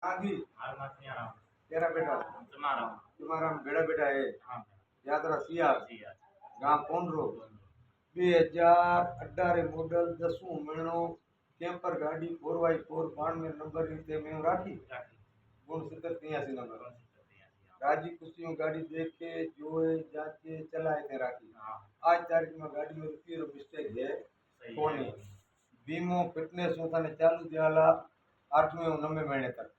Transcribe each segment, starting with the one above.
आगी हाल मत नहीं आ रहा तेरा बेटा तुम्हारा तुम्हारा बेड़ा बेटा है हाँ यात्रा सियार जी यार गांव कोंडरो 2018 मॉडल 10 महीनो कैंपर गाड़ी 4x4 92 नंबर रीते में राखी गुण 7083 नंबर राजी खुशियों गाड़ी देख के जोए जाके चलाए थे राखी आज तारीख में गाड़ी में रुपये मिस्टेक है कोनी बीमो फिटनेस होता ने चालू दियाला 8वें और 9वें महीने तक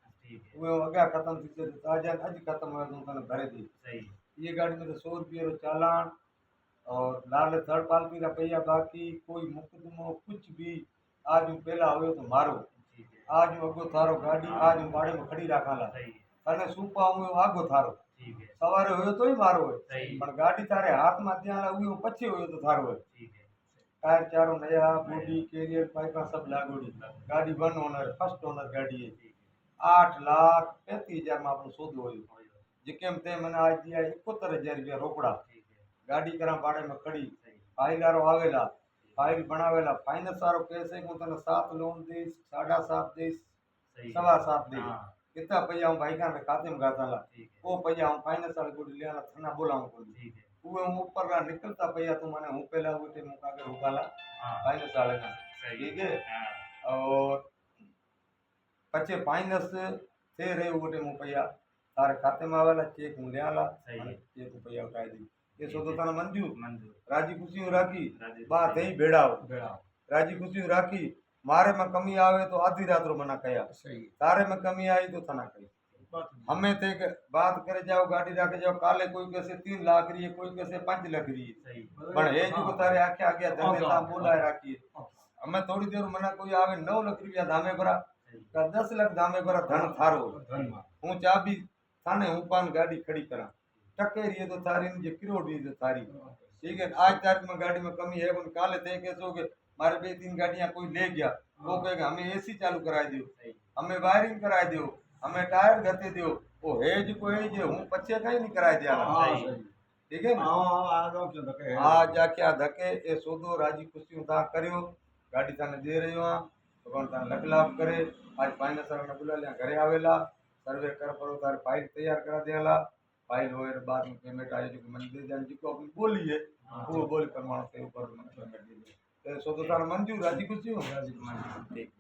वो अगा खत्म थी से ताजा आज खत्म हुआ तो तने भरे दी ये गाड़ी में तो 100 रुपये रो चालान और लाल थर्ड पार्टी का पैया बाकी कोई मुकदमो कुछ भी आज हूँ पहला हो तो मारो आज हूँ अगो थारो गाड़ी आज हूँ बाड़े में खड़ी राखाला तने सूपा हूँ आगो थारो सवारे हो तो ही मारो है पर गाड़ी तारे हाथ में त्याला हुई पछे हो तो थारो है टायर चारों नया बॉडी कैरियर पाइपा सब लागोड़ी गाड़ी 1 ओनर फर्स्ट ओनर गाड़ी है 8,35,000 में आपको सौदो हो जिकेम ते मैंने आज दिया 71,000 रुपया रोकड़ा गाड़ी करा भाड़े में खड़ी फाइल आरो आवेला फाइल बनावेला फाइनेंस सारो कैसे को तने 7 लोन देस 7.5 देस 7.5 देस कितना पैसा हूँ भाई का खाते में गाताला वो पैसा हूँ फाइनेंस वाले को लियाला थाना बोलाऊं को वो ऊपर का निकलता पैसा तो मैंने हूँ पहला वो टे मुका के रुकाला फाइनेंस वाले का ठीक है और पचे फाइनेंस थे रहे वो टे पैसा तारे खाते में आवेला चेक हूँ लियाला चेक पैसा उठाई दी ये सो तो ताना मंजूर राजी खुशी राखी बात है बेड़ा राजी खुशी राखी मारे में कमी आवे तो आधी रात रो मना कया तारे में कमी आई तो थाना कही हमें ते बात करे जाओ गाड़ी रखे जाओ काले कोई कैसे 3 लाख रही है कोई कैसे 5 लाख रही है पण हे जो तारे आखे आगे धंधे ता बोलाए राखी हमें थोड़ी देर मना कोई आवे 9 लाख रुपया धामे भरा का 10 लाख धामे भरा धन थारो हूँ चाबी थाने हूँ पान गाड़ी खड़ी करा टके रही है तो थारी जे किरोड़ रही तो थारी ठीक है आज तारीख में गाड़ी में कमी है पण काले ते कैसो के मारे 2-3 गाड़ियां कोई ले गया वो कहेगा हमें एसी चालू कराए दो हमें वायरिंग कराए दो हमें टायर घते दो वो हेज को है जे हूँ पछे कहीं नहीं कराए दिया ठीक है ना हाँ जाके आ धके ए सौदो राजी खुशी था करियो गाड़ी थाने दे रही हूँ तो कौन था लख लाभ करे आज फाइनेंस वाला बुला लिया घरे आवेला सर्वे कर पड़ो तार फाइल तैयार करा देला फाइल होए बाद में पेमेंट आए जो मंदिर जान जी को अपनी बोली है वो बोल कर मानो के ऊपर पेमेंट दे तो सौदो तार मंजूर राजी खुशी हो ठीक